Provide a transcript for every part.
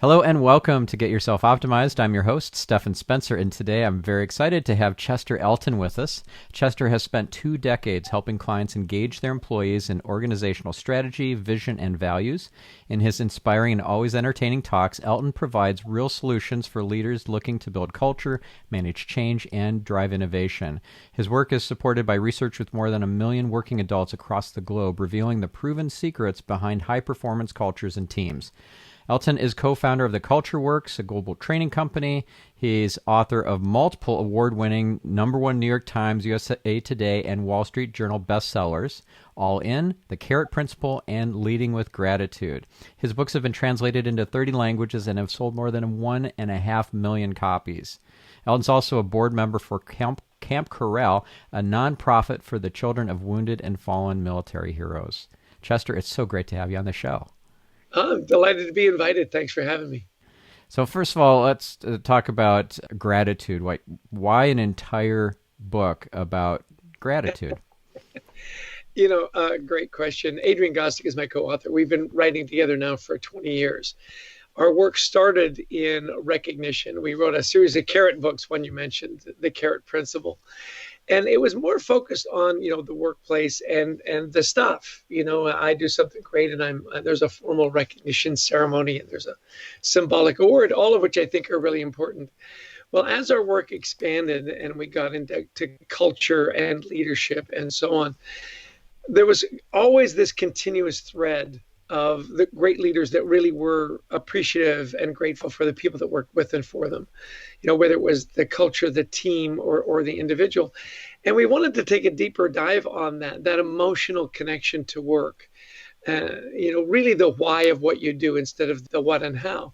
Hello and welcome to Get Yourself Optimized. I'm your host, Stephan Spencer, and today I'm very excited to have Chester Elton with us. Chester has spent 2 decades helping clients engage their employees in organizational strategy, vision, and values. In his inspiring and always entertaining talks, Elton provides real solutions for leaders looking to build culture, manage change, and drive innovation. His work is supported by research with more than 1 million working adults across the globe, revealing the proven secrets behind high-performance cultures and teams. Elton is co-founder of The Culture Works, a global training company. He's author of multiple award-winning #1 New York Times, USA Today, and Wall Street Journal bestsellers, All In, The Carrot Principle, and Leading with Gratitude. His books have been translated into 30 languages and have sold more than 1.5 million copies. Elton's also a board member for Camp Corral, a nonprofit for the children of wounded and fallen military heroes. Chester, it's so great to have you on the show. I'm delighted to be invited. Thanks for having me. So first of all, let's talk about gratitude. Why an entire book about gratitude? Great question. Adrian Gostick is my co-author. We've been writing together now for 20 years. Our work started in recognition. We wrote a series of carrot books, one you mentioned, The Carrot Principle. And it was more focused on, the workplace and the stuff. I do something great, and there's a formal recognition ceremony, and there's a symbolic award, all of which I think are really important. Well, as our work expanded and we got into culture and leadership and so on, there was always this continuous thread of the great leaders that really were appreciative and grateful for the people that worked with and for them, whether it was the culture, the team, or the individual. And we wanted to take a deeper dive on that emotional connection to work, really the why of what you do instead of the what and how.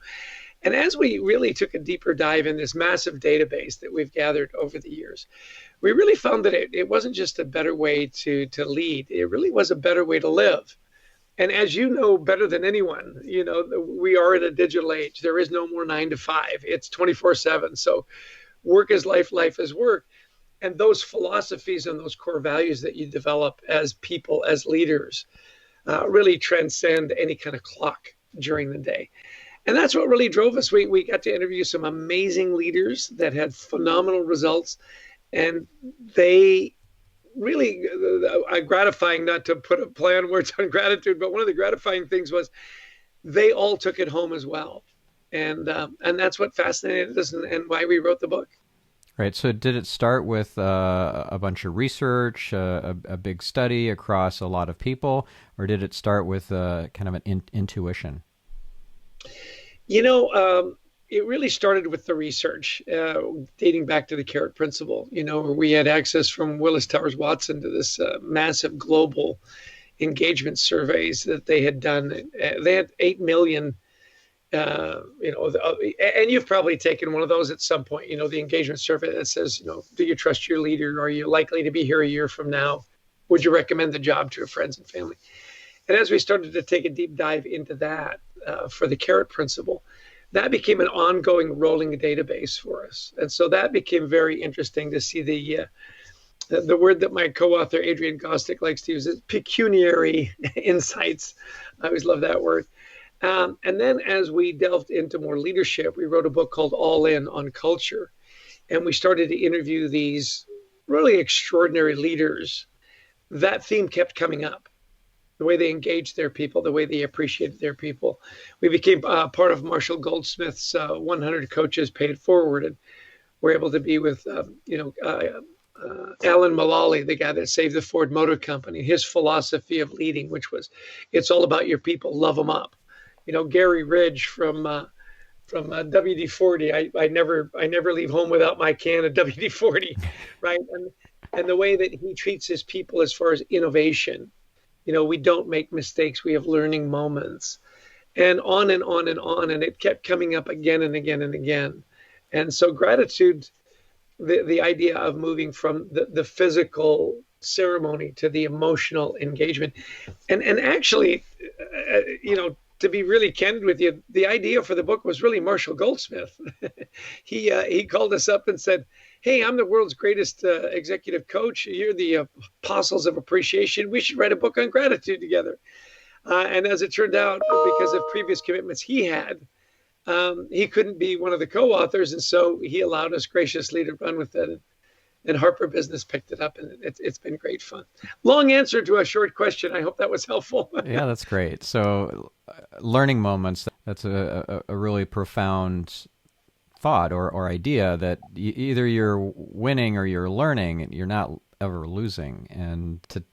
And as we really took a deeper dive in this massive database that we've gathered over the years, we really found that it wasn't just a better way to lead, it really was a better way to live. And as you know better than anyone, we are in a digital age. There is no more 9 to 5. It's 24/7. So work is life, life is work. And those philosophies and those core values that you develop as people, as leaders, really transcend any kind of clock during the day. And that's what really drove us. We got to interview some amazing leaders that had phenomenal results. And they really gratifying, not to put a play on words on gratitude, but one of the gratifying things was they all took it home as well. And that's what fascinated us and why we wrote the book. Right. So did it start with a bunch of research, a big study across a lot of people, or did it start with kind of an intuition? It really started with the research dating back to the Carrot Principle, where we had access from Willis Towers Watson to this massive global engagement surveys that they had done. They had 8 million, and you've probably taken one of those at some point, the engagement survey that says, do you trust your leader? Are you likely to be here a year from now? Would you recommend the job to your friends and family? And as we started to take a deep dive into that for the Carrot Principle, that became an ongoing rolling database for us. And so that became very interesting to see the word that my co-author Adrian Gostick likes to use is pecuniary insights. I always love that word. And then as we delved into more leadership, we wrote a book called All In on Culture. And we started to interview these really extraordinary leaders. That theme kept coming up. The way they engaged their people, the way they appreciated their people. We became part of Marshall Goldsmith's 100 Coaches Paid It Forward, and we're able to be with, Alan Mulally, the guy that saved the Ford Motor Company, his philosophy of leading, which was, it's all about your people, love them up. Gary Ridge from WD-40. I never leave home without my can of WD-40, right? And the way that he treats his people as far as innovation. We don't make mistakes. We have learning moments, and on and on and on. And it kept coming up again and again and again. And so gratitude, the idea of moving from the physical ceremony to the emotional engagement. And actually, to be really candid with you, the idea for the book was really Marshall Goldsmith. He called us up and said, hey, I'm the world's greatest executive coach. You're the apostles of appreciation. We should write a book on gratitude together. And as it turned out, because of previous commitments he had, He couldn't be one of the co-authors, and so he allowed us graciously to run with it. And Harper Business picked it up, and it's been great fun. Long answer to a short question. I hope that was helpful. Yeah, that's great. So, learning moments, that's a really profound thought or idea that either you're winning or you're learning, you're not ever losing. And to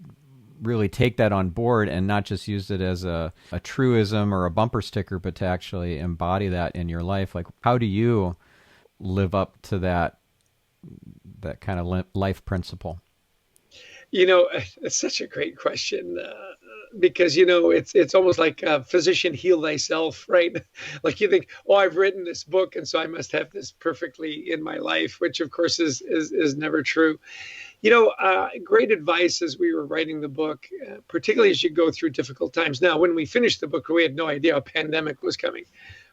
really take that on board and not just use it as a truism or a bumper sticker, but to actually embody that in your life. Like, how do you live up to that kind of life principle? It's such a great question, because it's almost like physician heal thyself, right? Like you think, oh, I've written this book, and so I must have this perfectly in my life, which of course is never true. Great advice as we were writing the book, particularly as you go through difficult times. Now, when we finished the book, we had no idea a pandemic was coming,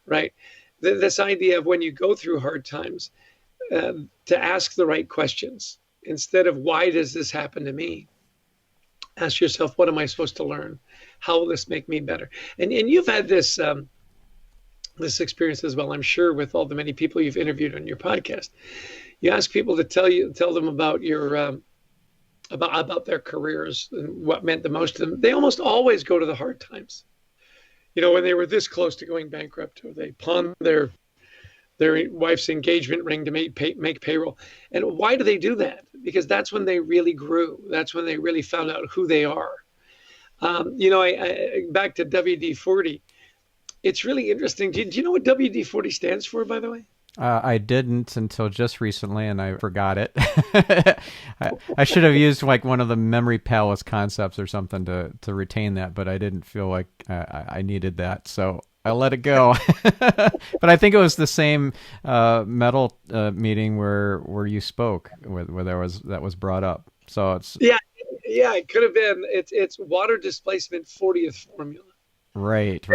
right? This idea of when you go through hard times, to ask the right questions instead of why does this happen to me? Ask yourself, what am I supposed to learn? How will this make me better? And you've had this experience as well, I'm sure, with all the many people you've interviewed on your podcast. You ask people to tell them about your about their careers and what meant the most to them. They almost always go to the hard times. When they were this close to going bankrupt, or they pawned their wife's engagement ring to make payroll. And why do they do that? Because that's when they really grew. That's when they really found out who they are. I back to WD-40. It's really interesting. Do you know what WD-40 stands for, by the way? I didn't until just recently, and I forgot it. I should have used like one of the memory palace concepts or something to retain that, but I didn't feel like I needed that. So I let it go. But I think it was the same metal meeting where you spoke, where that was brought up. So it's yeah, it could have been. It's water displacement 40th formula. Right.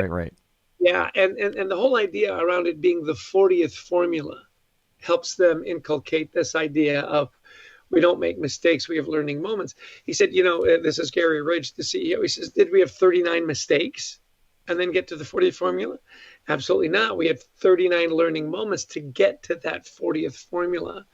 Yeah, and the whole idea around it being the 40th formula helps them inculcate this idea of we don't make mistakes, we have learning moments. He said, this is Gary Ridge, the CEO. He says, did we have 39 mistakes and then get to the 40th formula? Absolutely not. We had 39 learning moments to get to that 40th formula.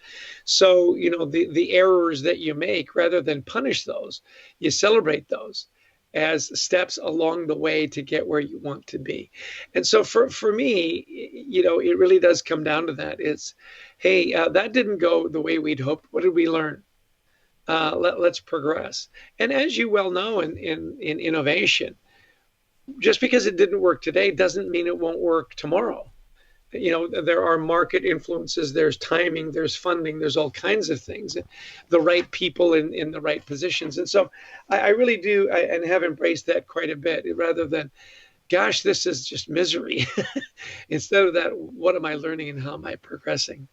So, the errors that you make, rather than punish those, you celebrate those as steps along the way to get where you want to be. And so for me, it really does come down to that. It's, hey, that didn't go the way we'd hoped. What did we learn? Let's progress. And as you well know, in innovation, just because it didn't work today doesn't mean it won't work tomorrow. There are market influences, there's timing, there's funding, there's all kinds of things, the right people in the right positions. And so I really do, and have embraced that quite a bit, rather than, gosh, this is just misery. Instead of that, what am I learning and how am I progressing?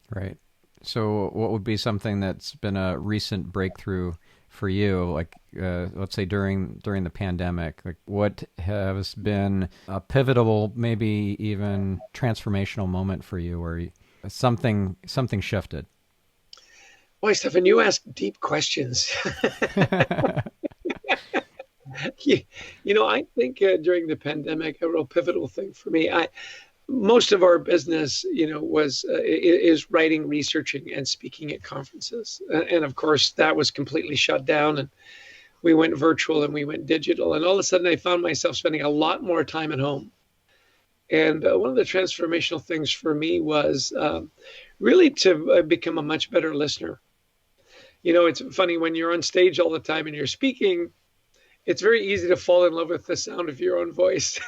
Right. So what would be something that's been a recent breakthrough for you, like let's say during the pandemic? Like, what has been a pivotal, maybe even transformational moment for you, where something shifted? Boy, Stephan, you ask deep questions. I think during the pandemic, a real pivotal thing for me, most of our business, is writing, researching, and speaking at conferences. And of course, that was completely shut down, and we went virtual and we went digital. And all of a sudden, I found myself spending a lot more time at home. And one of the transformational things for me was really to become a much better listener. It's funny, when you're on stage all the time and you're speaking, it's very easy to fall in love with the sound of your own voice,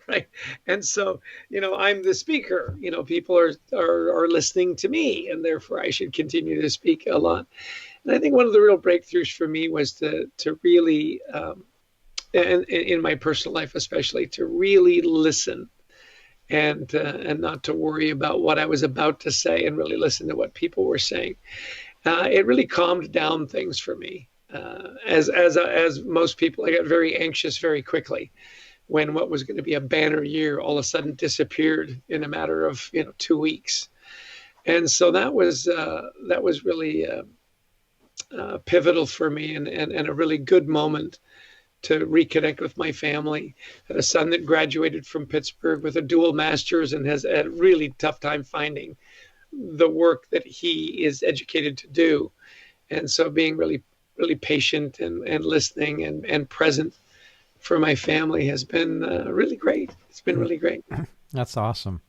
right? And so, I'm the speaker. People are listening to me, and therefore I should continue to speak a lot. And I think one of the real breakthroughs for me was to really, and in my personal life especially, to really listen, and not to worry about what I was about to say, and really listen to what people were saying. It really calmed down things for me. As most people, I got very anxious very quickly when what was going to be a banner year all of a sudden disappeared in a matter of 2 weeks. And so that was really pivotal for me, and a really good moment to reconnect with my family. I had a son that graduated from Pittsburgh with a dual master's and has had a really tough time finding the work that he is educated to do. And so being really, really patient and listening and present for my family has been really great. It's been really great. That's awesome.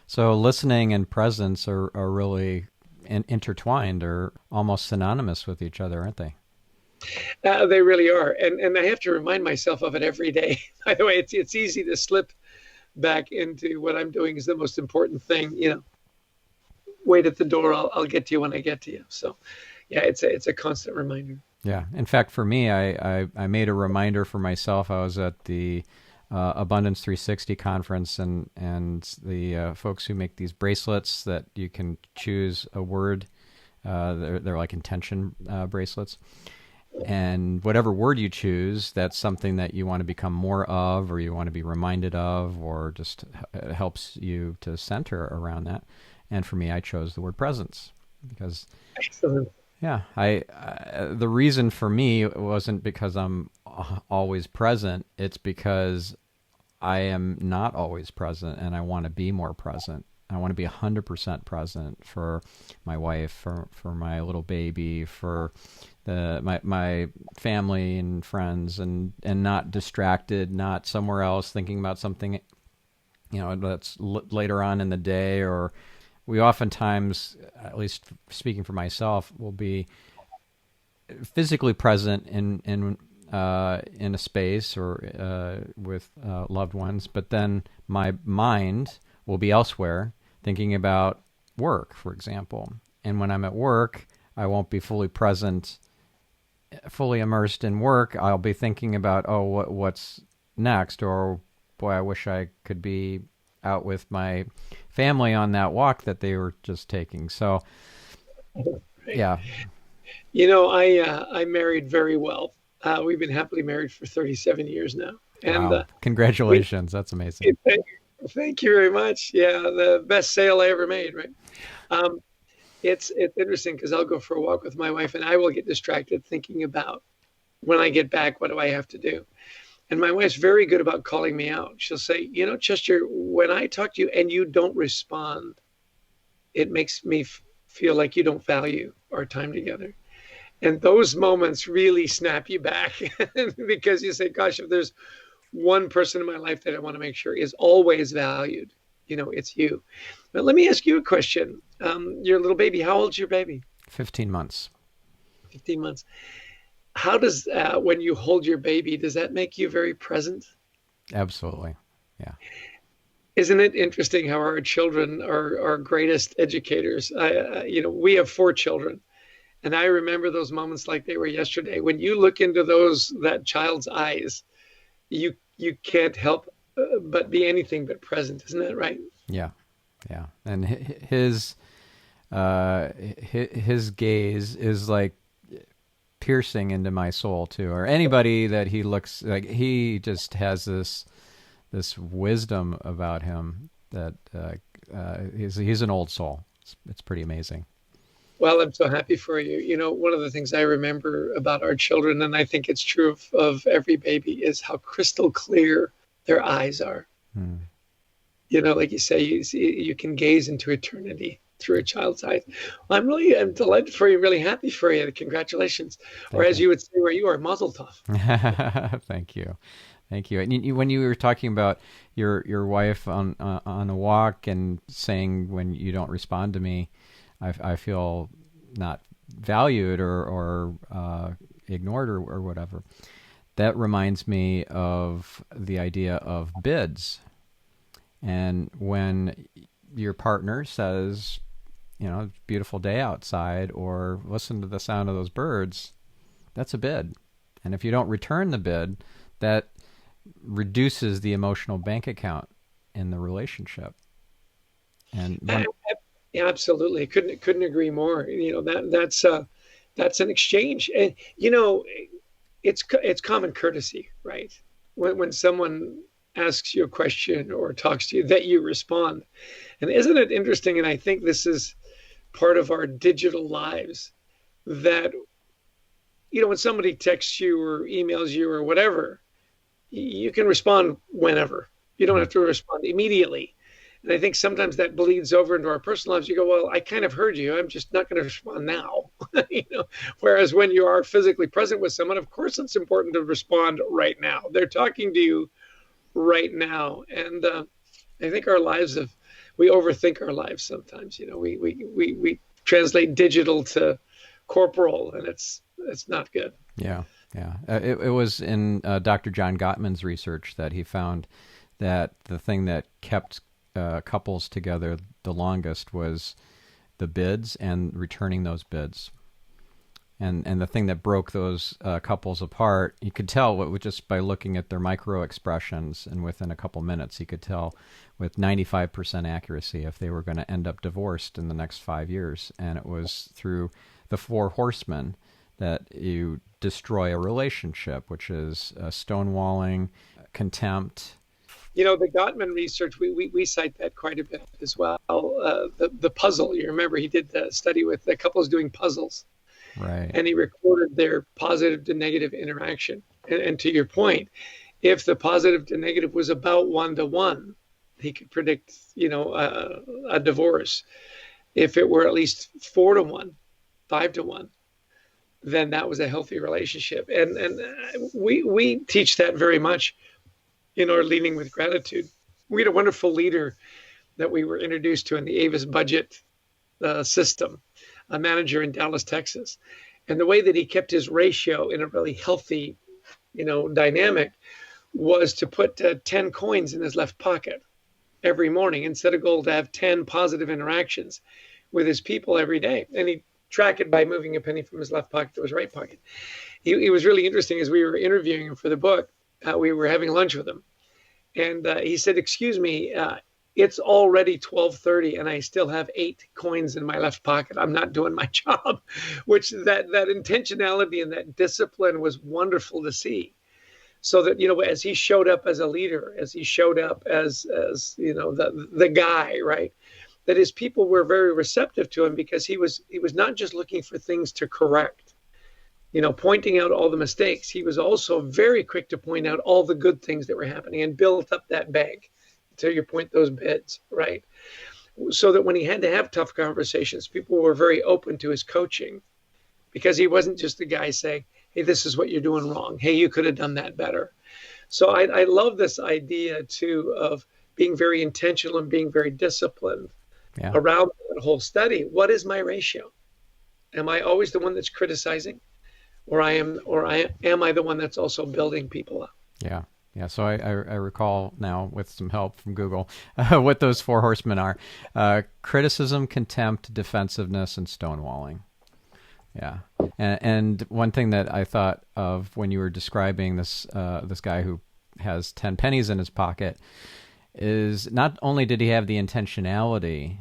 So listening and presence are really intertwined or almost synonymous with each other, aren't they? They really are. And I have to remind myself of it every day. By the way, it's easy to slip back into what I'm doing is the most important thing. Wait at the door. I'll get to you when I get to you. So yeah, it's a constant reminder. Yeah. In fact, for me, I made a reminder for myself. I was at the Abundance 360 conference, and the folks who make these bracelets that you can choose a word. They're like intention bracelets. And whatever word you choose, that's something that you want to become more of, or you want to be reminded of, or just helps you to center around that. And for me, I chose the word presence because, excellent. Yeah, the reason for me wasn't because I'm always present. It's because I am not always present, and I want to be more present. I want to be 100% present for my wife, for my little baby, for my family and friends, and not distracted, not somewhere else thinking about something, that's later on in the day. Or we oftentimes, at least speaking for myself, will be physically present in a space or with loved ones, but then my mind will be elsewhere, thinking about work, for example. And when I'm at work, I won't be fully present, fully immersed in work. I'll be thinking about, what's next? Or, boy, I wish I could be out with my family on that walk that they were just taking. So, yeah. I married very well. We've been happily married for 37 years now. And wow. Congratulations. That's amazing. Thank you very much. Yeah, the best sale I ever made, right? It's interesting because I'll go for a walk with my wife and I will get distracted thinking about when I get back, what do I have to do? And my wife's very good about calling me out. She'll say, Chester, when I talk to you and you don't respond, it makes me feel like you don't value our time together. And those moments really snap you back because you say, gosh, if there's one person in my life that I want to make sure is always valued, it's you. But let me ask you a question. Your little baby, how old's your baby? 15 months. 15 months. How does, when you hold your baby, does that make you very present? Absolutely. Yeah. Isn't it interesting how our children are our greatest educators? We have 4 children. And I remember those moments like they were yesterday. When you look into that child's eyes, you can't help but be anything but present. Isn't that right? Yeah. Yeah. And his gaze is like piercing into my soul too. Or anybody that he looks like, he just has this wisdom about him that he's an old soul. It's pretty amazing. Well, I'm so happy for you. One of the things I remember about our children, and I think it's true of every baby, is how crystal clear their eyes are. Like you say, you can gaze into eternity through a child's eyes. Well, I'm delighted for you, really happy for you. Congratulations. Or as you would say where you are, mazel tov. Thank you. Thank you. And when you were talking about your wife on a walk and saying when you don't respond to me, I feel not valued or ignored or whatever. That reminds me of the idea of bids. And when your partner says, beautiful day outside, or listen to the sound of those birds, that's a bid. And if you don't return the bid, that reduces the emotional bank account in the relationship. And yeah, absolutely. Couldn't agree more. That's an exchange. And it's common courtesy, right? When someone asks you a question or talks to you, that you respond. And isn't it interesting? And I think this is part of our digital lives, that when somebody texts you or emails you or whatever, you can respond whenever. You don't have to respond immediately. And I think sometimes that bleeds over into our personal lives. You go, well, I kind of heard you. I'm just not going to respond now. Whereas when you are physically present with someone, of course, it's important to respond right now. They're talking to you right now. And I think we overthink our lives sometimes. We translate digital to corporal, and it's not good. Yeah. Yeah. It was in Dr. John Gottman's research that he found that the thing that kept couples together the longest was the bids and returning those bids. And the thing that broke those couples apart, you could tell just by looking at their micro expressions, and within a couple minutes, you could tell with 95% accuracy if they were going to end up divorced in the next 5 years. And it was through the 4 horsemen that you destroy a relationship, which is stonewalling, contempt. The Gottman research, we cite that quite a bit as well. The puzzle, you remember he did the study with the couples doing puzzles. Right. And he recorded their positive to negative interaction. And to your point, if the positive to negative was about 1-to-1, he could predict, a divorce. If it were at least 4-to-1, 5-to-1, then that was a healthy relationship. And we teach that very much in our Leading with Gratitude. We had a wonderful leader that we were introduced to in the Avis budget system, a manager in Dallas, Texas. And the way that he kept his ratio in a really healthy, dynamic was to put 10 coins in his left pocket every morning and set a goal to have 10 positive interactions with his people every day. And he track it by moving a penny from his left pocket to his right pocket. He was really interesting. As we were interviewing him for the book, we were having lunch with him. And he said, excuse me, it's already 12:30 and I still have 8 coins in my left pocket. I'm not doing my job, which that intentionality and that discipline was wonderful to see. So that, as he showed up as a leader, as he showed up as the guy, right, that his people were very receptive to him because he was not just looking for things to correct, pointing out all the mistakes. He was also very quick to point out all the good things that were happening and build up that bank. To your point, those bids, right? So that when he had to have tough conversations, people were very open to his coaching because he wasn't just the guy saying, hey, this is what you're doing wrong. Hey, you could have done that better. So I love this idea, too, of being very intentional and being very disciplined around that whole study. What is my ratio? Am I always the one that's criticizing? Or am I the one that's also building people up? Yeah. Yeah, so I recall now with some help from Google what those 4 horsemen are: criticism, contempt, defensiveness, and stonewalling. Yeah, and one thing that I thought of when you were describing this guy who has 10 pennies in his pocket is not only did he have the intentionality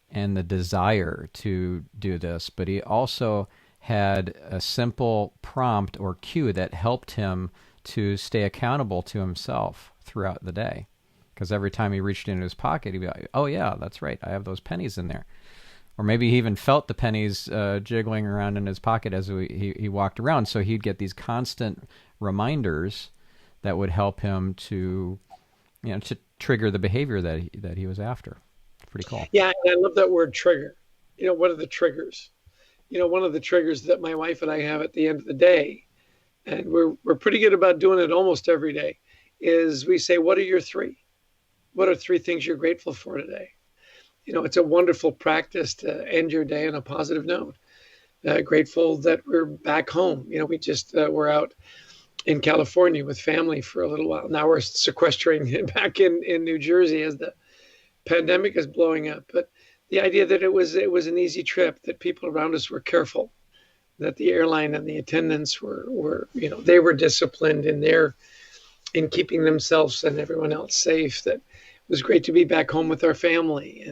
and the desire to do this, but he also had a simple prompt or cue that helped him to stay accountable to himself throughout the day. Because every time he reached into his pocket, he'd be like, oh yeah, that's right, I have those pennies in there. Or maybe he even felt the pennies jiggling around in his pocket as he walked around. So he'd get these constant reminders that would help him to trigger the behavior that he was after. Pretty cool. Yeah, and I love that word trigger. What are the triggers? One of the triggers that my wife and I have at the end of the day, and we're pretty good about doing it almost every day, is we say, what are your 3? What are 3 things you're grateful for today? It's a wonderful practice to end your day on a positive note. Grateful that we're back home. We just were out in California with family for a little while. Now we're sequestering back in New Jersey as the pandemic is blowing up. But the idea that it was an easy trip, that people around us were careful, that the airline and the attendants were they were disciplined in keeping themselves and everyone else safe. That it was great to be back home with our family,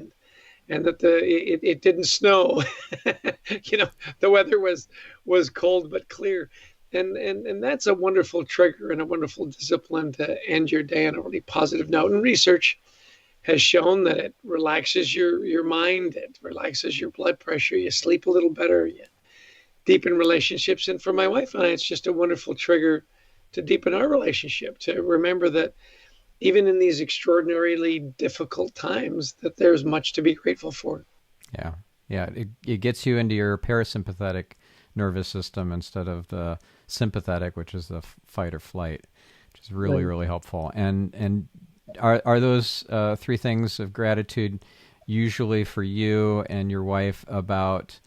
and that it didn't snow. The weather was cold but clear, and that's a wonderful trigger and a wonderful discipline to end your day on a really positive note. And research has shown that it relaxes your mind, it relaxes your blood pressure, you sleep a little better, you deepen relationships. And for my wife and I, it's just a wonderful trigger to deepen our relationship, to remember that even in these extraordinarily difficult times, that there's much to be grateful for. Yeah. Yeah. It gets you into your parasympathetic nervous system instead of the sympathetic, which is the fight or flight, which is really, really helpful. And are those three things of gratitude usually for you and your wife about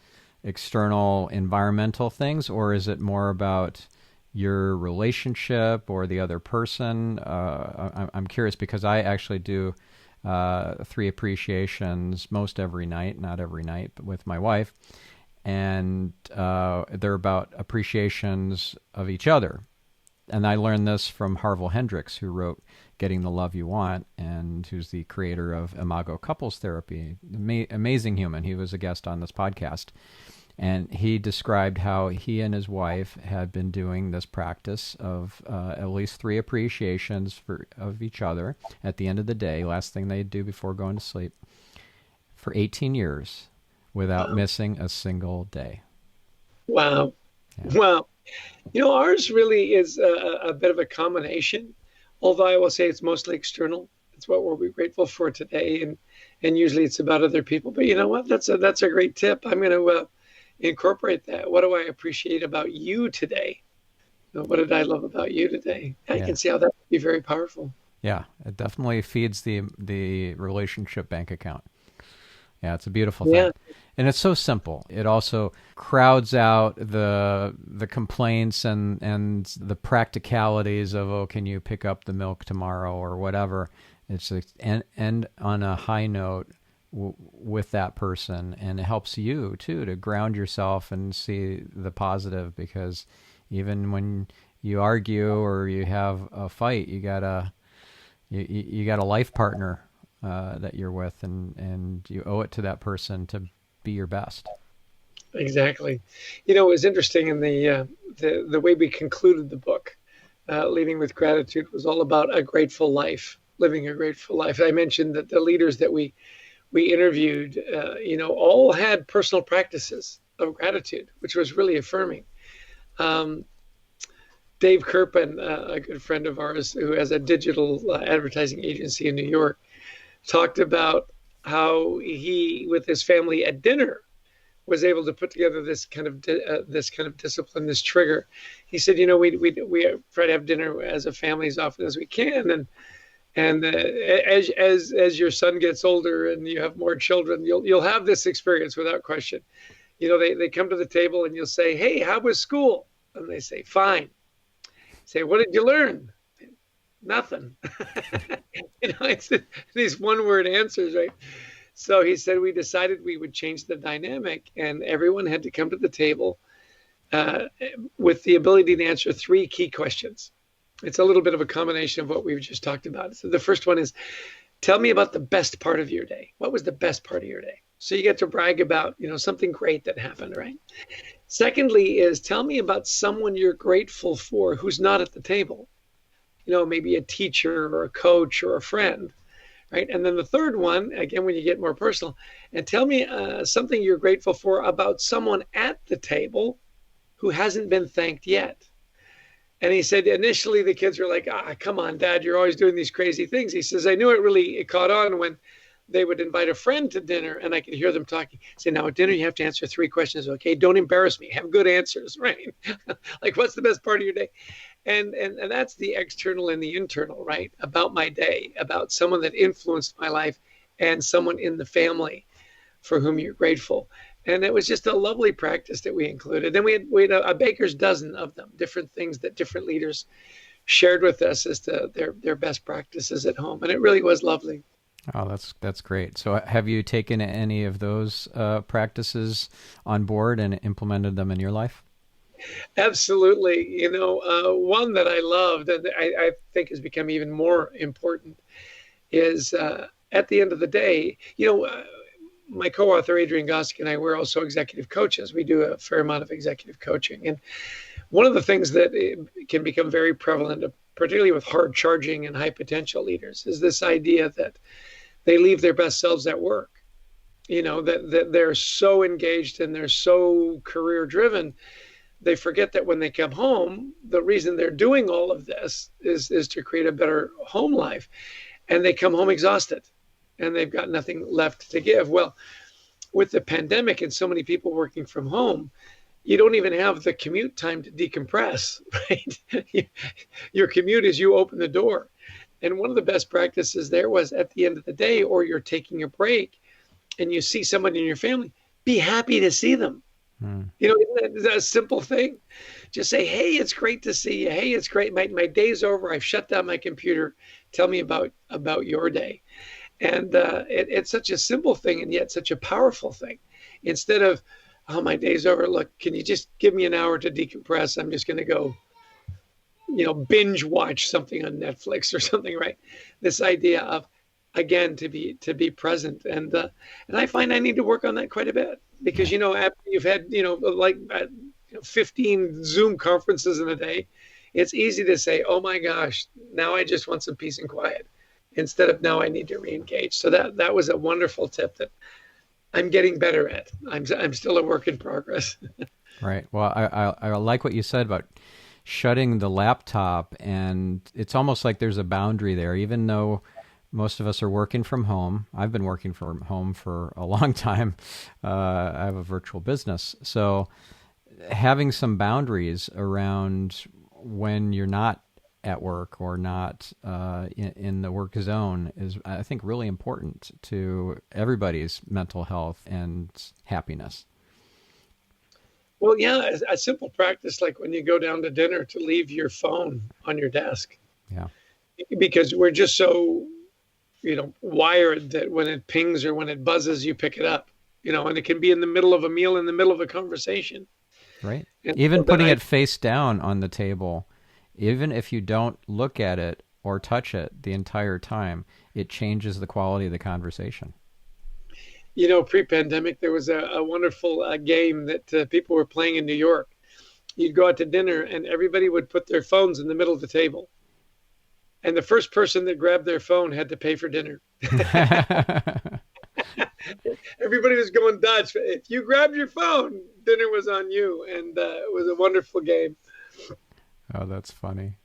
external environmental things, or is it more about your relationship or the other person? I'm curious because I actually do three appreciations most every night, not every night, but with my wife. And they're about appreciations of each other. And I learned this from Harville Hendricks, who wrote Getting the Love You Want, and who's the creator of Imago Couples Therapy. Amazing human. He was a guest on this podcast. And he described how he and his wife had been doing this practice of at least three appreciations of each other at the end of the day, last thing they'd do before going to sleep, for 18 years without missing a single day. Wow. Yeah. Wow. Ours really is a bit of a combination, although I will say it's mostly external. It's what we're grateful for today, and usually it's about other people. But you know what? That's a great tip. I'm going to incorporate that. What do I appreciate about you today? What did I love about you today? I can see how that would be very powerful. Yeah, it definitely feeds the relationship bank account. Yeah, it's a beautiful thing. Yeah. And it's so simple. It also crowds out the complaints and the practicalities of, oh, can you pick up the milk tomorrow or whatever. It's end on a high note with that person, and it helps you too to ground yourself and see the positive, because even when you argue or you have a fight, you got a life partner that you're with, and you owe it to that person to be your best. Exactly. It was interesting in the way we concluded the book, Leading with Gratitude, was all about a grateful life, living a grateful life. I mentioned that the leaders that we interviewed, all had personal practices of gratitude, which was really affirming. Dave Kirpin, a good friend of ours who has a digital advertising agency in New York, talked about how he, with his family at dinner, was able to put together this kind of discipline, this trigger. He said, we try to have dinner as a family as often as we can, and as your son gets older and you have more children, you'll have this experience without question. They come to the table and you'll say, "Hey, how was school?" And they say, "Fine." Say, "What did you learn?" "Nothing." It's these one-word answers, right? So he said we decided we would change the dynamic, and everyone had to come to the table with the ability to answer three key questions. It's a little bit of a combination of what we've just talked about. So the first one is, tell me about the best part of your day. What was the best part of your day? So you get to brag about, something great that happened, right? Secondly is, tell me about someone you're grateful for who's not at the table. Maybe a teacher or a coach or a friend, right? And then the third one, again, when you get more personal, and tell me something you're grateful for about someone at the table who hasn't been thanked yet. And he said, initially the kids were like, come on, Dad, you're always doing these crazy things. He says, I knew it caught on when they would invite a friend to dinner and I could hear them talking. Say, now at dinner, you have to answer three questions. Okay, don't embarrass me. Have good answers, right? Like, what's the best part of your day? And that's the external and the internal, right? About my day, about someone that influenced my life and someone in the family for whom you're grateful. And it was just a lovely practice that we included. Then we had a baker's dozen of them, different things that different leaders shared with us as to their best practices at home. And it really was lovely. Oh, that's great. So have you taken any of those practices on board and implemented them in your life? Absolutely. One that I loved and I think has become even more important is at the end of the day, my co-author, Adrian Gostick, and I, we're also executive coaches. We do a fair amount of executive coaching. And one of the things that can become very prevalent, particularly with hard charging and high potential leaders, is this idea that they leave their best selves at work. that they're so engaged and they're so career driven, they forget that when they come home, the reason they're doing all of this is to create a better home life. And they come home exhausted and they've got nothing left to give. Well, with the pandemic and so many people working from home, you don't even have the commute time to decompress, right? Your commute is you open the door. And one of the best practices there was at the end of the day, or you're taking a break and you see someone in your family, be happy to see them. Hmm. Isn't that a simple thing? Just say, hey, it's great to see you. Hey, it's great. My day's over. I've shut down my computer. Tell me about your day. And it's such a simple thing and yet such a powerful thing. Instead of, oh, my day's over. Look, can you just give me an hour to decompress? I'm just going to go, binge watch something on Netflix or something, right? This idea of, again, to be present. And I find I need to work on that quite a bit because, Yeah. after you've had, 15 Zoom conferences in a day, it's easy to say, oh my gosh, now I just want some peace and quiet instead of now I need to re-engage. So that was a wonderful tip that I'm getting better at. I'm still a work in progress. Right. Well, I like what you said about shutting the laptop, and it's almost like there's a boundary there, even though most of us are working from home. I've been working from home for a long time. I have a virtual business. So having some boundaries around when you're not at work or not in the work zone is, I think, really important to everybody's mental health and happiness. Well, yeah, a simple practice like when you go down to dinner to leave your phone on your desk Yeah. because we're just so wired that when it pings or when it buzzes, you pick it up, and it can be in the middle of a meal, in the middle of a conversation. Right. And Even so that putting it face down on the table, even if you don't look at it or touch it the entire time, it changes the quality of the conversation. pre-pandemic, there was a wonderful game that people were playing in New York. You'd go out to dinner and everybody would put their phones in the middle of the table. And the first person that grabbed their phone had to pay for dinner. Everybody was going Dutch. If you grabbed your phone, dinner was on you. And it was a wonderful game. Oh, that's funny.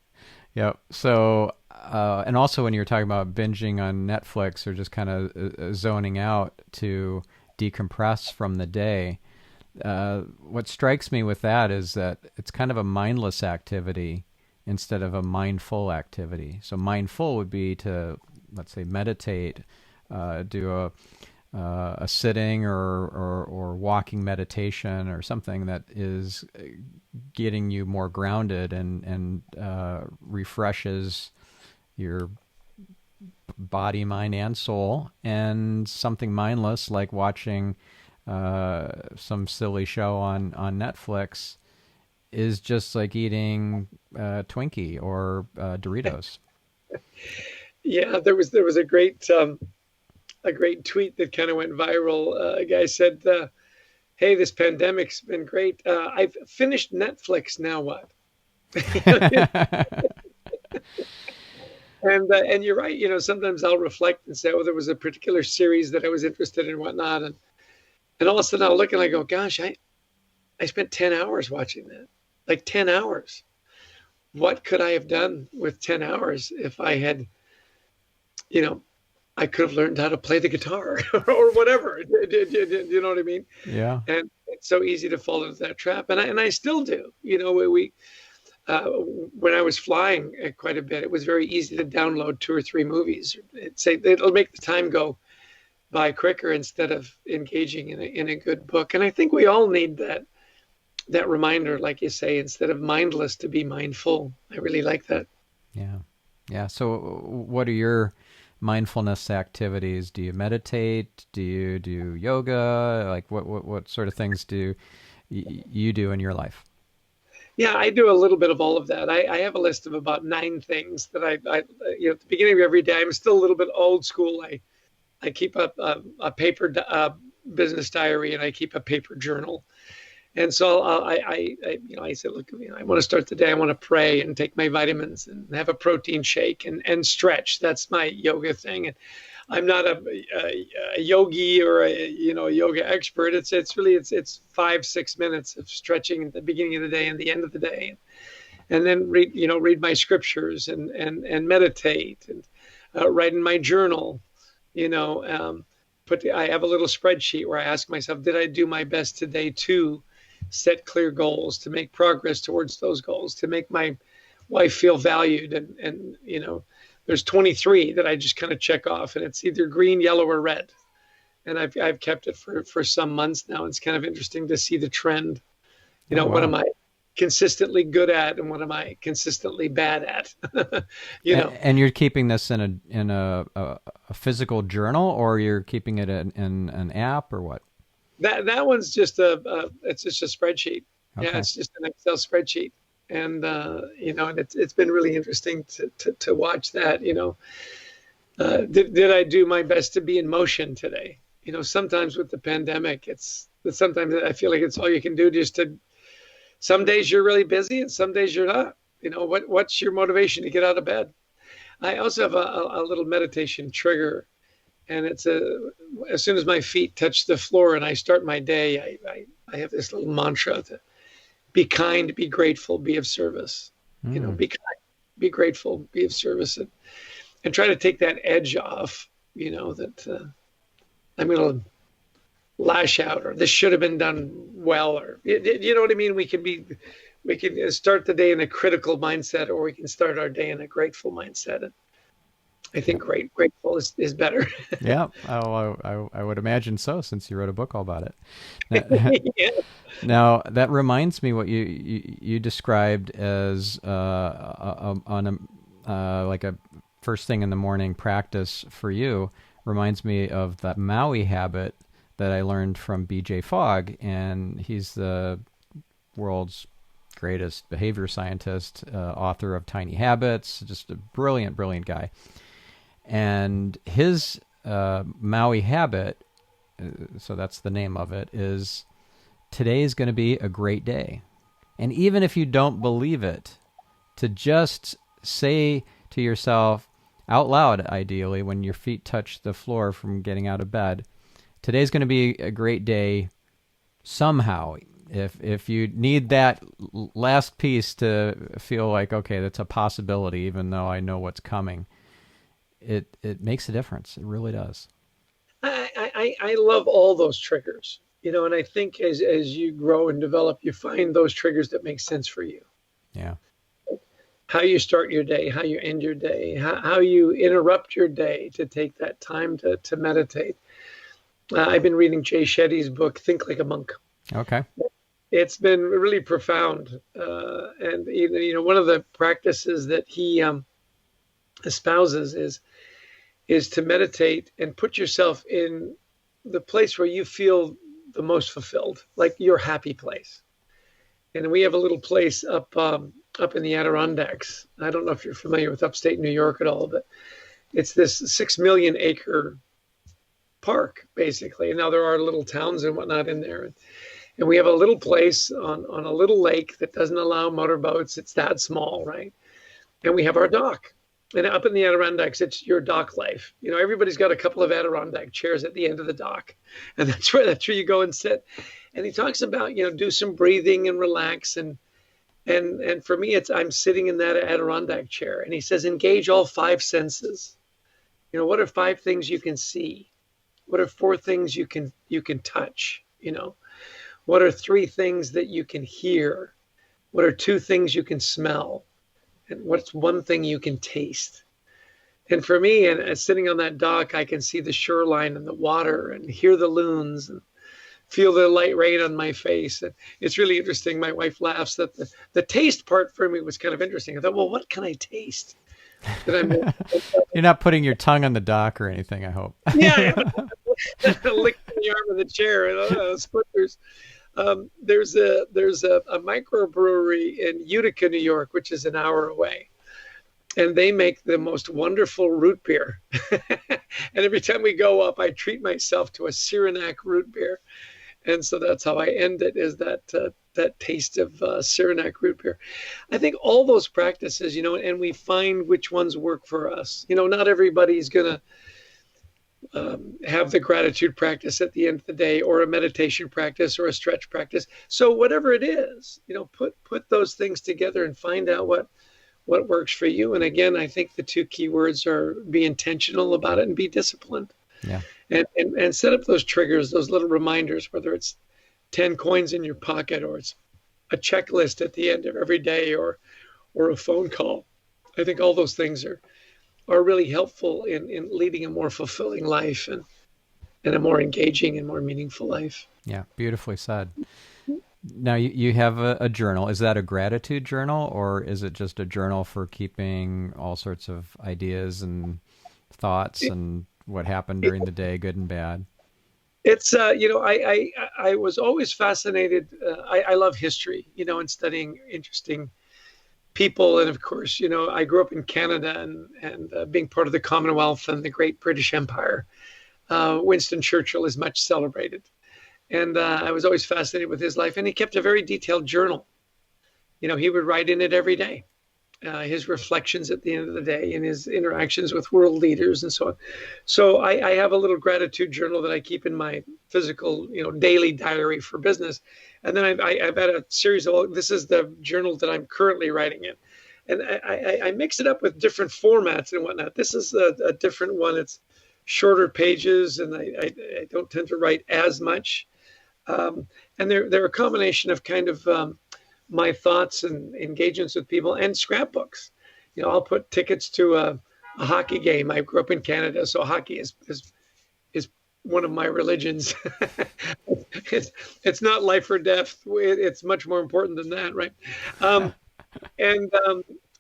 Yep. So, and also when you're talking about binging on Netflix or just kind of zoning out to decompress from the day, what strikes me with that is that it's kind of a mindless activity instead of a mindful activity. So mindful would be to, let's say, meditate, do a sitting or walking meditation or something that is getting you more grounded and refreshes your body, mind, and soul. And something mindless like watching some silly show on Netflix is just like eating Twinkie or Doritos. Yeah, there was a great tweet that kind of went viral. A guy said, "Hey, this pandemic's been great. I've finished Netflix. Now what?" And you're right. Sometimes I'll reflect and say, "Oh, there was a particular series that I was interested in, and whatnot," and all of a sudden I'll look and I go, "Gosh, I spent 10 hours watching that. Like 10 hours. What could I have done with 10 hours if I had, you know, I could have learned how to play the guitar or whatever. Do you know what I mean? Yeah. And it's so easy to fall into that trap, and I still do. We when I was flying quite a bit, it was very easy to download 2 or 3 movies. It'll make the time go by quicker instead of engaging in a good book. And I think we all need that reminder, like you say, instead of mindless to be mindful. I really like that. Yeah. Yeah. So what are your mindfulness activities? Do you meditate? Do you do yoga? Like what sort of things do you do in your life? Yeah, I do a little bit of all of that. I have a list of about 9 things that at the beginning of every day. I'm still a little bit old school. I keep a paper business diary and I keep a paper journal. And so I said, look, I want to start the day. I want to pray and take my vitamins and have a protein shake and stretch. That's my yoga thing. And I'm not a yogi or a yoga expert. It's 5-6 minutes of stretching at the beginning of the day and the end of the day, and then read my scriptures and meditate and write in my journal. I have a little spreadsheet where I ask myself, did I do my best today to set clear goals, to make progress towards those goals, to make my wife feel valued, and there's 23 that I just kind of check off, and it's either green, yellow, or red. And I've kept it for some months now. It's kind of interesting to see the trend. Oh, wow. What am I consistently good at, and what am I consistently bad at? And you're keeping this in a physical journal, or you're keeping it in an app, or what? That one's just it's just a spreadsheet. Okay. Yeah, it's just an Excel spreadsheet. And and it's been really interesting to watch that. Did I do my best to be in motion today? Sometimes with the pandemic, sometimes I feel like it's all you can do. Some days you're really busy, and some days you're not. What's your motivation to get out of bed? I also have a little meditation trigger, and it's as soon as my feet touch the floor and I start my day, I have this little mantra to be kind, be grateful, be of service. Be kind, be grateful, be of service, and try to take that edge off. That I'm going to lash out, or this should have been done well, or you know what I mean. We can start the day in a critical mindset, or we can start our day in a grateful mindset. And I think grateful is better. Yeah, I would imagine so, since you wrote a book all about it. Yeah. Now that reminds me what you described as like a first thing in the morning practice for you. Reminds me of that Maui habit that I learned from B.J. Fogg, and he's the world's greatest behavior scientist, author of Tiny Habits, just a brilliant guy. And his Maui habit, so that's the name of it, is today is going to be a great day. And even if you don't believe it, to just say to yourself out loud, ideally, when your feet touch the floor from getting out of bed, today's going to be a great day somehow. If you need that last piece to feel like, okay, that's a possibility, even though I know what's coming, it makes a difference. It really does. I love all those triggers, and I think as you grow and develop, you find those triggers that make sense for you. Yeah. How you start your day, how you end your day, how you interrupt your day to take that time to meditate. I've been reading Jay Shetty's book, Think Like a Monk. Okay. It's been really profound. And even, one of the practices that he espouses is to meditate and put yourself in the place where you feel the most fulfilled, like your happy place. And we have a little place up in the Adirondacks. I don't know if you're familiar with upstate New York at all, but it's this 6 million acre park, basically. And now there are little towns and whatnot in there. And we have a little place on a little lake that doesn't allow motorboats. It's that small, right? And we have our dock. And up in the Adirondacks, it's your dock life. Everybody's got a couple of Adirondack chairs at the end of the dock. And that's where you go and sit. And he talks about, do some breathing and relax. And for me, I'm sitting in that Adirondack chair. And he says, engage all 5 senses. What are 5 things you can see? What are 4 things you can touch? What are 3 things that you can hear? What are 2 things you can smell? And what's 1 thing you can taste? And for me, and sitting on that dock, I can see the shoreline and the water and hear the loons and feel the light rain on my face. And it's really interesting. My wife laughs that the taste part for me was kind of interesting. I thought, well, what can I taste? You're not putting your tongue on the dock or anything, I hope. Yeah. Licking the arm of the chair, splinters. There's a microbrewery in Utica, New York, which is an hour away. And they make the most wonderful root beer. And every time we go up, I treat myself to a Adirondack root beer. And so that's how I end it, is that taste of Adirondack root beer. I think all those practices, and we find which ones work for us. Not everybody's going to have the gratitude practice at the end of the day, or a meditation practice, or a stretch practice. So whatever it is, put those things together and find out what works for you. And again, I think the two key words are be intentional about it and be disciplined. Yeah. And set up those triggers, those little reminders, whether it's 10 coins in your pocket, or it's a checklist at the end of every day, or a phone call. I think all those things are really helpful in leading a more fulfilling life, and a more engaging and more meaningful life. Yeah, beautifully said. Now, you have a journal. Is that a gratitude journal, or is it just a journal for keeping all sorts of ideas and thoughts and what happened during the day, good and bad? It's I was always fascinated. I love history, and studying interesting people, and of course, I grew up in Canada, and being part of the Commonwealth and the Great British Empire. Winston Churchill is much celebrated, and I was always fascinated with his life. And he kept a very detailed journal. He would write in it every day, his reflections at the end of the day, and his interactions with world leaders and so on. So I have a little gratitude journal that I keep in my physical, daily diary for business. And then I've had a series of, this is the journal that I'm currently writing in. And I mix it up with different formats and whatnot. This is a different one. It's shorter pages, and I don't tend to write as much. And they're a combination of kind of my thoughts and engagements with people, and scrapbooks. I'll put tickets to a hockey game. I grew up in Canada, so hockey is one of my religions. It's not life or death. It's much more important than that, right? And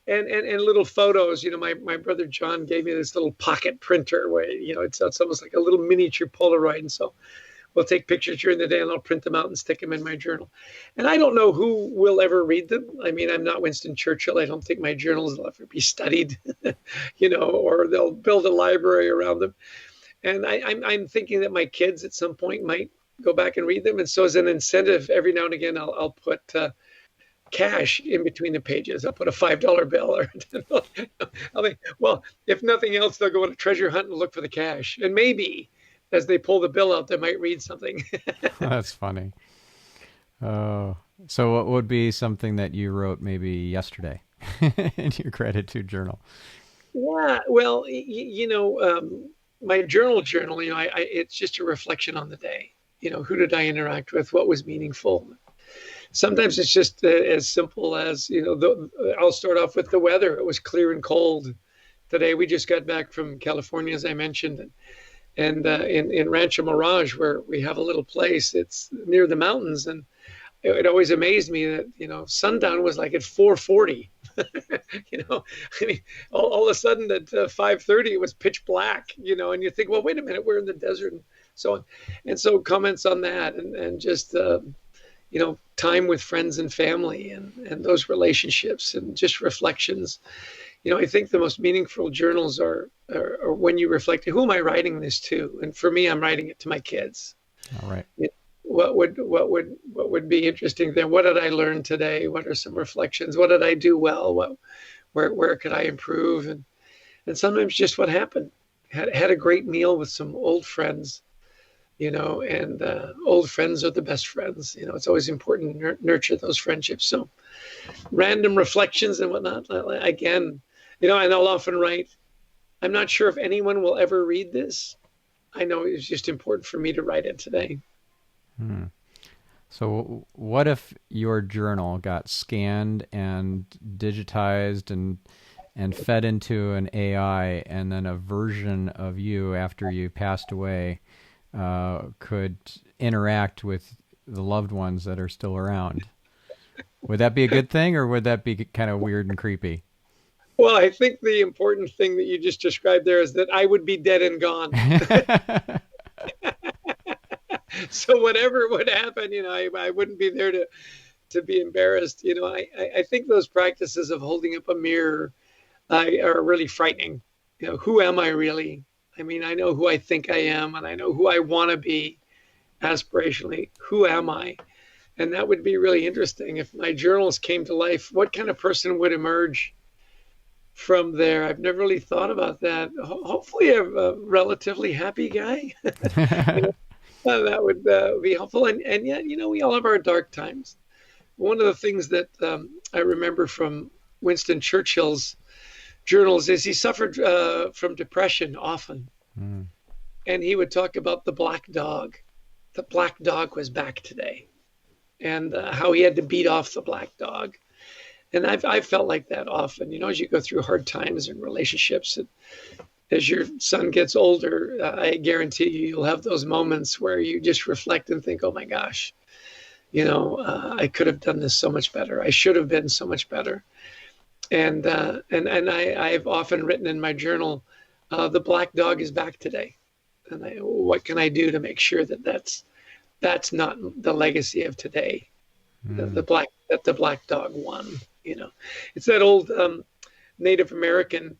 little photos. My brother John gave me this little pocket printer where it's almost like a little miniature Polaroid, and so we'll take pictures during the day, and I'll print them out and stick them in my journal. And I don't know who will ever read them. I mean, I'm not Winston Churchill. I don't think my journals will ever be studied, or they'll build a library around them. And I'm thinking that my kids at some point might go back and read them. And so as an incentive, every now and again, I'll put cash in between the pages. I'll put a $5 bill, or I'll think, well, if nothing else, they'll go on a treasure hunt and look for the cash. And maybe as they pull the bill out, they might read something. That's funny. Oh, so what would be something that you wrote maybe yesterday in your gratitude journal? Yeah, well, my journal, it's just a reflection on the day. Who did I interact with? What was meaningful? Sometimes it's just as simple as, I'll start off with the weather. It was clear and cold today. We just got back from California, as I mentioned, and in Rancho Mirage, where we have a little place, it's near the mountains, and it always amazed me that sundown was like at 4:40. I mean, all of a sudden at 5:30 it was pitch black. And you think, well, wait a minute, we're in the desert, and so on. And so comments on that, and just time with friends and family, and those relationships, and just reflections. I think the most meaningful journals are when you reflect, who am I writing this to? And for me, I'm writing it to my kids. All right. What would be interesting there? What did I learn today? What are some reflections? What did I do well? Where could I improve? And sometimes just what happened. Had a great meal with some old friends, and old friends are the best friends. It's always important to nurture those friendships. So random reflections and whatnot. Again, and I'll often write, I'm not sure if anyone will ever read this. I know it's just important for me to write it today. So what if your journal got scanned and digitized and fed into an AI, and then a version of you after you passed away could interact with the loved ones that are still around? Would that be a good thing, or would that be kind of weird and creepy? Well, I think the important thing that you just described there is that I would be dead and gone. So whatever would happen, I wouldn't be there to be embarrassed. I think those practices of holding up a mirror are really frightening. Who am I really? I mean, I know who I think I am, and I know who I want to be aspirationally. Who am I? And that would be really interesting if my journals came to life. What kind of person would emerge from there. I've never really thought about that. Hopefully, a relatively happy guy. You know, that would be helpful. And yet, we all have our dark times. One of the things that I remember from Winston Churchill's journals is he suffered from depression often. Mm. And he would talk about the black dog. The black dog was back today, and how he had to beat off the black dog. And I've felt like that often, as you go through hard times in relationships. And as your son gets older, I guarantee you'll have those moments where you just reflect and think, oh my gosh, I could have done this so much better. I should have been so much better. And I've often written in my journal, the black dog is back today. And what can I do to make sure that that's not the legacy of today? Mm. That the black dog won. It's that old Native American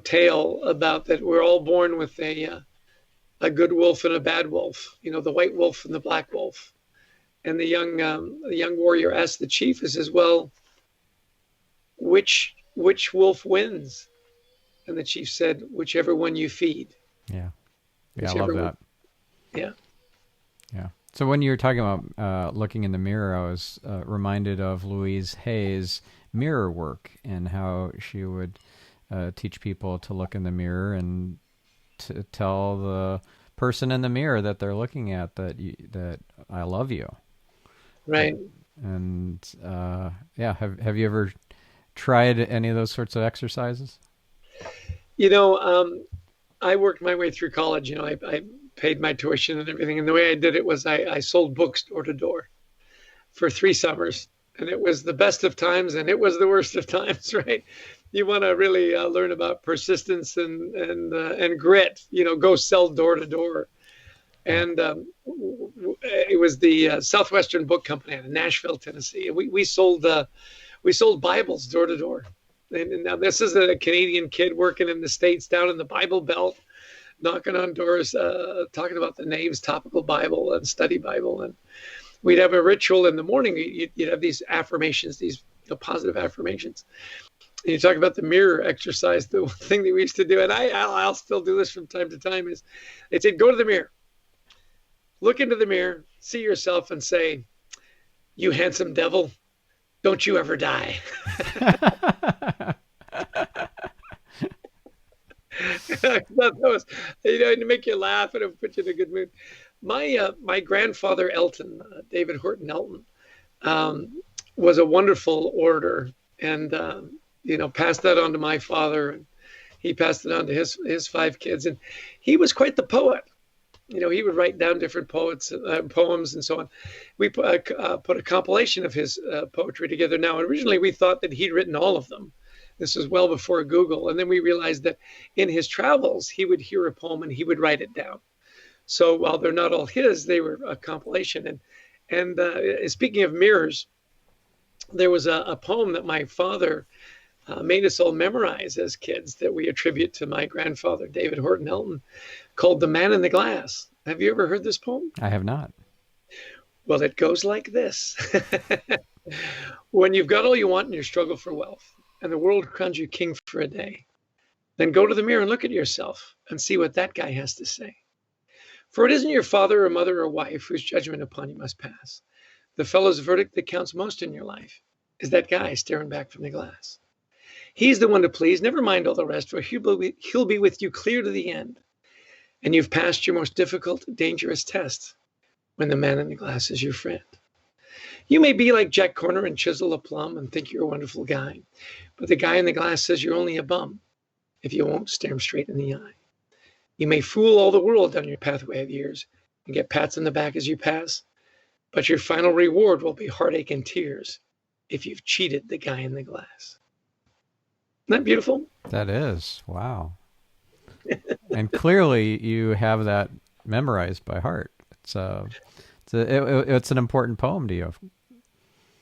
tale about that we're all born with a good wolf and a bad wolf. The white wolf and the black wolf. And the young warrior asked the chief, he says, well, which wolf wins? And the chief said, whichever one you feed. Yeah. Yeah, I love that. Yeah. Yeah. So when you were talking about looking in the mirror, I was reminded of Louise Hay's mirror work and how she would teach people to look in the mirror and to tell the person in the mirror that they're looking at that I love you. Right. And have you ever tried any of those sorts of exercises? I worked my way through college. I paid my tuition and everything. And the way I did it was I sold books door to door for 3 summers. And it was the best of times and it was the worst of times, right? You want to really learn about persistence and grit, go sell door to door. And it was the Southwestern Book Company in Nashville, Tennessee. And we sold Bibles door to door. And now this is a Canadian kid working in the States down in the Bible Belt, knocking on doors, talking about the Nave's Topical Bible and Study Bible. And we'd have a ritual in the morning. You'd have these affirmations, these positive affirmations. And you talk about the mirror exercise. The thing that we used to do, and I'll still do this from time to time, is they said, go to the mirror, look into the mirror, see yourself and say, you handsome devil, don't you ever die. That was, to make you laugh and it put you in a good mood. My grandfather Elton, David Horton Elton, was a wonderful orator, and passed that on to my father, and he passed it on to his 5 kids, and he was quite the poet. He would write down different poems and so on. We put a compilation of his poetry together now. Originally, we thought that he'd written all of them. This was well before Google. And then we realized that in his travels, he would hear a poem and he would write it down. So while they're not all his, they were a compilation. And speaking of mirrors, there was a poem that my father made us all memorize as kids that we attribute to my grandfather, David Horton Elton, called The Man in the Glass. Have you ever heard this poem? I have not. Well, it goes like this. When you've got all you want in your struggle for wealth, and the world crowns you king for a day, then go to the mirror and look at yourself and see what that guy has to say. For it isn't your father or mother or wife whose judgment upon you must pass. The fellow's verdict that counts most in your life is that guy staring back from the glass. He's the one to please. Never mind all the rest, for he'll be with you clear to the end. And you've passed your most difficult, dangerous test when the man in the glass is your friend. You may be like Jack Corner and chisel a plum and think you're a wonderful guy, but the guy in the glass says you're only a bum if you won't stare him straight in the eye. You may fool all the world down your pathway of years and get pats on the back as you pass, but your final reward will be heartache and tears if you've cheated the guy in the glass. Isn't that beautiful? That is. Wow. And clearly you have that memorized by heart. It's an important poem to you.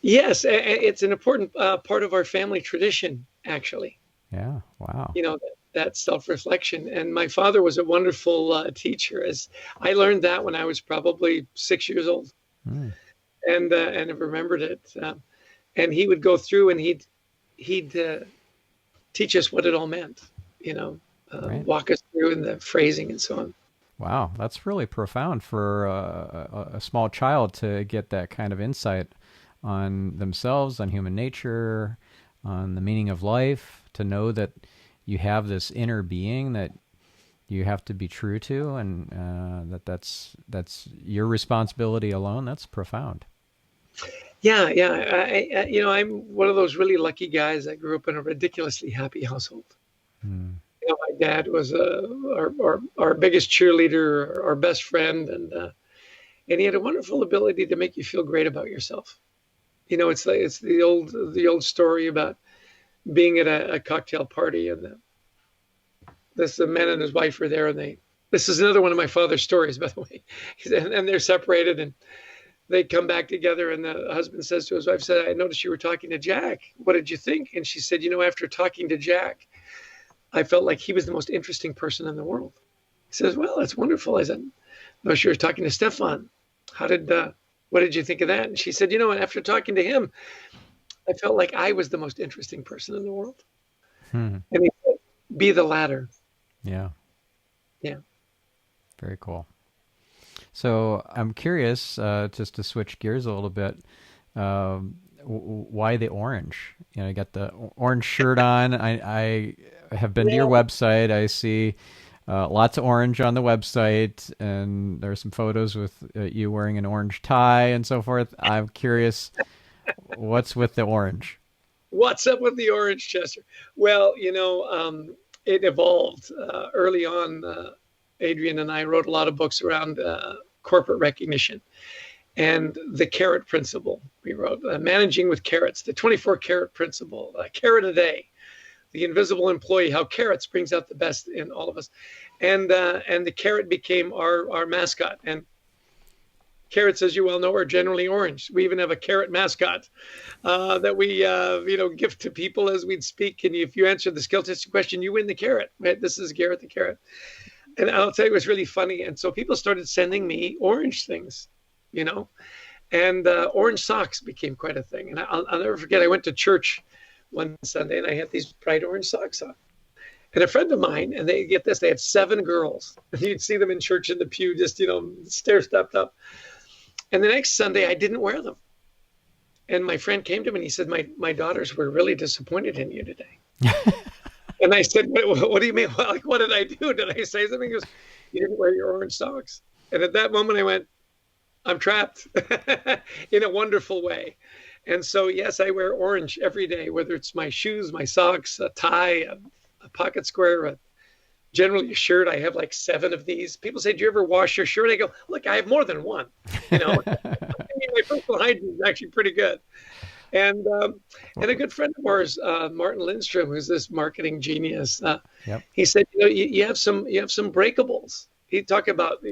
Yes, it's an important part of our family tradition, actually. Yeah, wow. That self-reflection. And my father was a wonderful teacher. As I learned that when I was probably 6 years old, and I've remembered it. And he would go through and he'd teach us what it all meant, Right. walk us through in the phrasing and so on. Wow, that's really profound for a small child to get that kind of insight on themselves, on human nature, on the meaning of life, to know that you have this inner being that you have to be true to, and that's your responsibility alone. That's profound. Yeah, yeah. I'm one of those really lucky guys that grew up in a ridiculously happy household. Hmm. My dad was our biggest cheerleader, our best friend, and he had a wonderful ability to make you feel great about yourself. It's the old story about being at a cocktail party, and the man and his wife are there, and this is another one of my father's stories, by the way. And they're separated, and they come back together, and the husband says to his wife, "I noticed you were talking to Jack. What did you think?" And she said, "After talking to Jack, I felt like he was the most interesting person in the world." He says, "Well, that's wonderful." I said, "No, she was talking to Stephan. What did you think of that?" And she said, "After talking to him, I felt like I was the most interesting person in the world." Hmm. And he said, "Be the latter." Yeah. Yeah. Very cool. So I'm curious, just to switch gears a little bit, why the orange? You got the orange shirt on. I have been to your website. I see lots of orange on the website, and there are some photos with you wearing an orange tie and so forth. I'm curious, what's with the orange? What's up with the orange, Chester? Well, it evolved early on. Adrian and I wrote a lot of books around corporate recognition and the carrot principle. We wrote Managing with Carrots, the 24 carrot principle, a carrot a day, the invisible employee, how carrots brings out the best in all of us. And the carrot became our mascot. And carrots, as you well know, are generally orange. We even have a carrot mascot that we give to people as we'd speak. And if you answer the skill testing question, you win the carrot. Right? This is Garrett the carrot. And I'll tell you, it was really funny. And so people started sending me orange things, and orange socks became quite a thing. And I'll never forget, I went to church one Sunday and I had these bright orange socks on. And a friend of mine, and they had 7 girls. And you'd see them in church in the pew, just, stair-stepped up. And the next Sunday, I didn't wear them. And my friend came to me and he said, my daughters were really disappointed in you today. And I said, what do you mean? Like, what did I do? Did I say something? He goes, "You didn't wear your orange socks." And at that moment I went, I'm trapped in a wonderful way. And so, yes, I wear orange every day, whether it's my shoes, my socks, a tie, a pocket square, generally a shirt. I have like 7 of these. People say, "Do you ever wash your shirt?" I go, "Look, I have more than one." My personal hygiene is actually pretty good. And a good friend of ours, Martin Lindstrom, who's this marketing genius, he said, you have some breakables. He talked about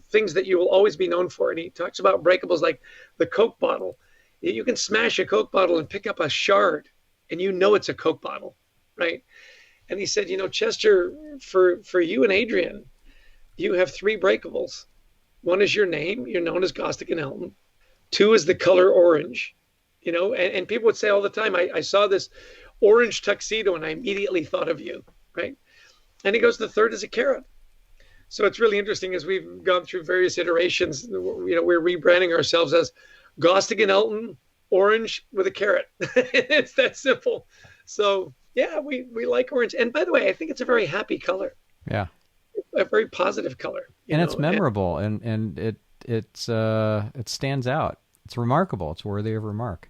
things that you will always be known for, and he talks about breakables like the Coke bottle. You can smash a Coke bottle and pick up a shard, and it's a Coke bottle, right? And he said, Chester, for you and Adrian, you have 3 breakables. One is your name. You're known as Gostick and Elton. 2 is the color orange. And people would say all the time, I saw this orange tuxedo and I immediately thought of you, right? And he goes, the 3rd is a carrot. So it's really interesting as we've gone through various iterations, we're rebranding ourselves as Gostick and Elton, orange with a carrot. It's that simple. So yeah, we like orange. And by the way, I think it's a very happy color. Yeah. A very positive color. And it's memorable and it stands out. It's remarkable. It's worthy of remark.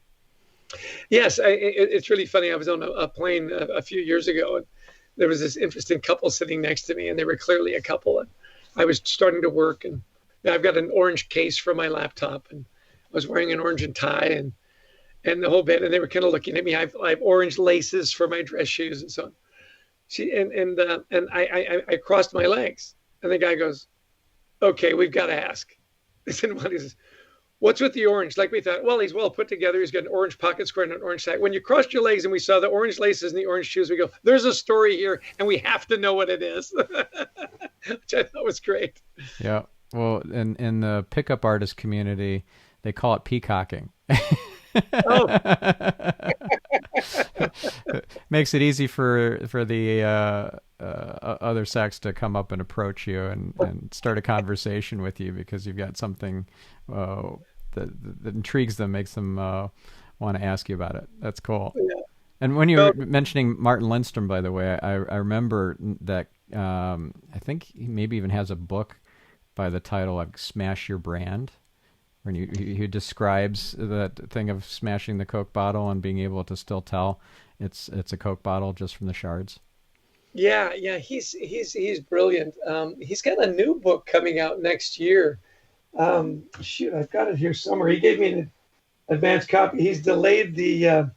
Yes, it's really funny. I was on a plane a few years ago, and there was this interesting couple sitting next to me, and they were clearly a couple. And I was starting to work, and I've got an orange case for my laptop, and I was wearing an orange tie and the whole bit. And they were kind of looking at me. I have orange laces for my dress shoes and so on. I crossed my legs, and the guy goes, "Okay, we've got to ask." I said, "What is this? What's with the orange?" Like we thought, well, he's well put together. He's got an orange pocket square and an orange tie. When you crossed your legs and we saw the orange laces and the orange shoes, we go, there's a story here and we have to know what it is, which I thought was great. Yeah. Well, in the pickup artist community, they call it peacocking. Oh. Makes it easy for the other sex to come up and approach you and start a conversation with you because you've got something that intrigues them, makes them want to ask you about it. That's cool. Yeah. And when you were mentioning Martin Lindstrom, by the way, I remember that I think he maybe even has a book by the title of Smash Your Brand, when he describes that thing of smashing the Coke bottle and being able to still tell it's a Coke bottle just from the shards. Yeah, he's brilliant. He's got a new book coming out next year. Shoot, I've got it here somewhere. He gave me an advance copy. He's delayed the.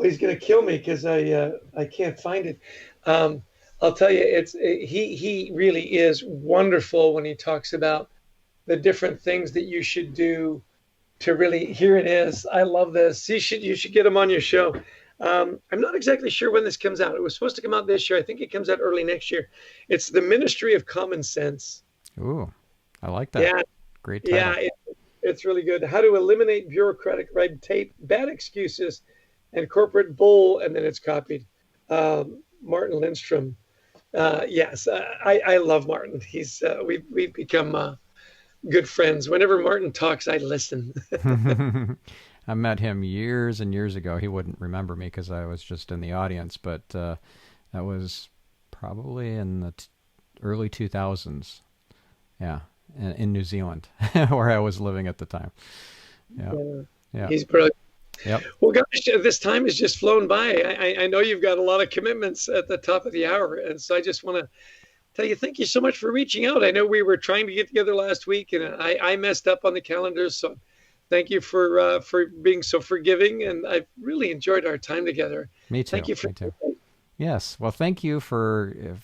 He's going to kill me because I can't find it. I'll tell you, he really is wonderful when he talks about the different things that you should do to really. Here it is. I love this. You should get him on your show. I'm not exactly sure when this comes out. It was supposed to come out this year. I think it comes out early next year. It's The Ministry of Common Sense. Ooh, I like that. Yeah, Great title. yeah, it's really good. How to eliminate bureaucratic red tape, bad excuses, and corporate bull, and then it's copied. Martin Lindstrom. Yes, I love Martin. We've become good friends. Whenever Martin talks, I listen. I met him years and years ago. He wouldn't remember me because I was just in the audience, but that was probably in the early 2000s. Yeah, in New Zealand, where I was living at the time. Yeah. He's brilliant. Yep. Well, gosh, this time has just flown by. I know you've got a lot of commitments at the top of the hour, and so I just want to tell you thank you so much for reaching out. I know we were trying to get together last week, and I messed up on the calendar, so thank you for being so forgiving, and I've really enjoyed our time together. Me too. Thank you for. Me too. Yes. Well, thank you for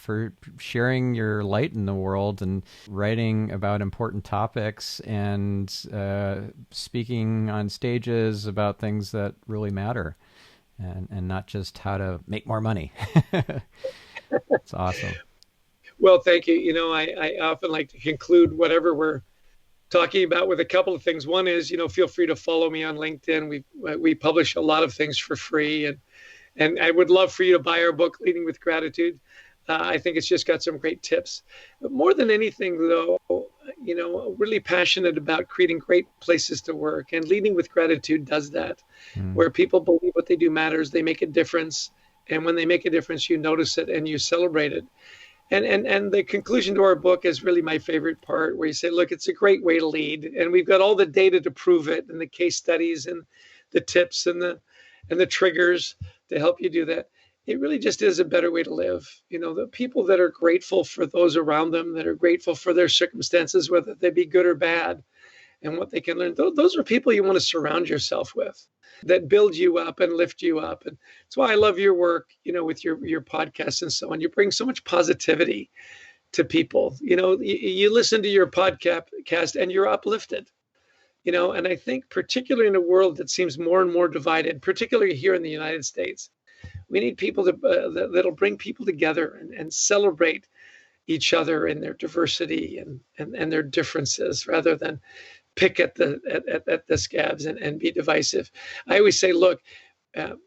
sharing your light in the world and writing about important topics and speaking on stages about things that really matter and not just how to make more money. It's awesome. Well, thank you. You know, I often like to conclude whatever we're talking about with a couple of things. One is, feel free to follow me on LinkedIn. We publish a lot of things for free, and I would love for you to buy our book, Leading with Gratitude. I think it's just got some great tips. But more than anything, though, really passionate about creating great places to work. And Leading with Gratitude does that, where people believe what they do matters, they make a difference. And when they make a difference, you notice it and you celebrate it. And the conclusion to our book is really my favorite part, where you say, look, it's a great way to lead. And we've got all the data to prove it, and the case studies and the tips and the triggers to help you do that. It really just is a better way to live. The people that are grateful for those around them, that are grateful for their circumstances, whether they be good or bad, and what they can learn. Those are people you want to surround yourself with, that build you up and lift you up. And that's why I love your work, with your podcasts and so on. You bring so much positivity to people. You listen to your podcast and you're uplifted. And I think particularly in a world that seems more and more divided, particularly here in the United States, we need people that'll bring people together and celebrate each other in their diversity and their differences, rather than pick at the scabs and be divisive. I always say, look,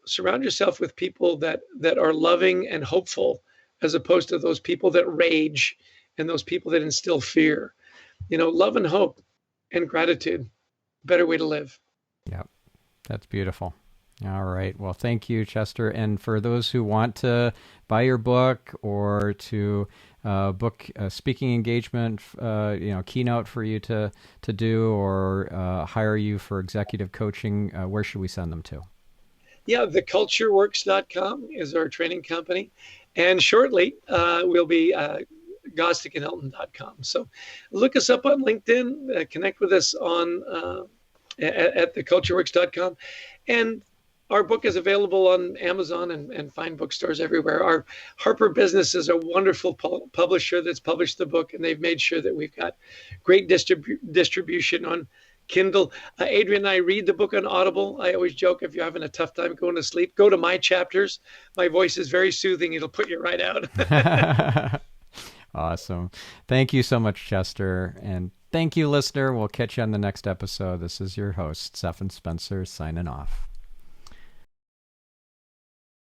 surround yourself with people that are loving and hopeful, as opposed to those people that rage and those people that instill fear. Love and hope and gratitude. Better way to live. Yep. That's beautiful. All right. Well, thank you, Chester. And for those who want to buy your book or to book a speaking engagement, keynote for you to do, or hire you for executive coaching, where should we send them to? Yeah, thecultureworks.com is our training company. And shortly, we'll be GosticandElton.com. So look us up on LinkedIn, connect with us on at thecultureworks.com. And our book is available on Amazon and fine bookstores everywhere. Our Harper Business is a wonderful publisher that's published the book, and they've made sure that we've got great distribution on Kindle. Adrian and I read the book on Audible. I always joke, if you're having a tough time going to sleep, go to my chapters. My voice is very soothing. It'll put you right out. Awesome. Thank you so much, Chester. And thank you, listener. We'll catch you on the next episode. This is your host, Stephan Spencer, signing off.